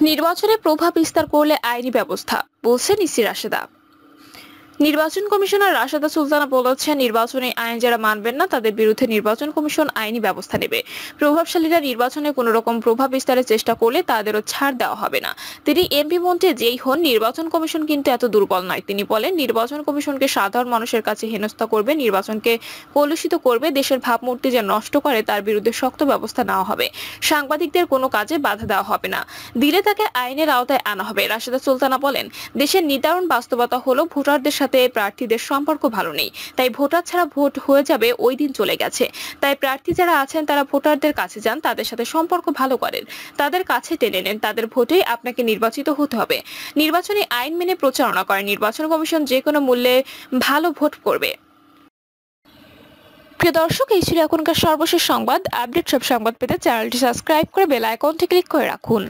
নির্বাচনে প্রভাব বিস্তার করলে আইনি ব্যবস্থা, বলছেন ইসি রাশেদা। নির্বাচন কমিশনার রাশেদা সুলতানা বলেছেন, নির্বাচনী আইন যারা মানবেন না তাদের বিরুদ্ধে নির্বাচন কমিশন আইনি ব্যবস্থা নেবে। প্রভাবশালীরা নির্বাচনে কোনো রকম প্রভাব বিস্তারের চেষ্টা করলে তাদেরও ছাড় দেওয়া হবে না। তিনি এমপি মন্ত্রী যেই হন, নির্বাচন কমিশন কিন্তু এত দুর্বল নয়। তিনি বলেন, নির্বাচন কমিশনকে সাধারণ মানুষের কাছে হেনস্থা করবে, নির্বাচনকে কলুষিত করবে, দেশের ভাবমূর্তি যে নষ্ট করে তার বিরুদ্ধে শক্ত ব্যবস্থা নেওয়া হবে। সাংবাদিকদের কোনো কাজে বাধা দেওয়া হবে না, দিলে তাকে আইনের আওতায় আনা হবে। রাশেদা সুলতানা বলেন, দেশের নির্ধারণ বাস্তবতা হলো ভোটারদের সাথে প্রার্থীদের সম্পর্ক ভালো নেই, তাই ভোটার ছাড়া ভোট হয়ে যাবে ওই দিন চলে গেছে। তাই প্রার্থী যারা আছেন তারা ভোটারদের কাছে যান, তাদের সাথে সম্পর্ক ভালো করেন, তাদের কাছে টেনে নেন, তাদের ভোটেই আপনাকে নির্বাচিত হতে হবে। নির্বাচনী আইন মেনে প্রচারণা করেন, নির্বাচন কমিশন যে কোনো মূল্যে ভালো ভোট করবে। প্রিয় দর্শক, এই ছিল এখনকার সর্বশেষ সংবাদ। আপডেট সব সংবাদ পেতে চ্যানেলটি সাবস্ক্রাইব করে বেল আইকনটি ক্লিক করে রাখুন।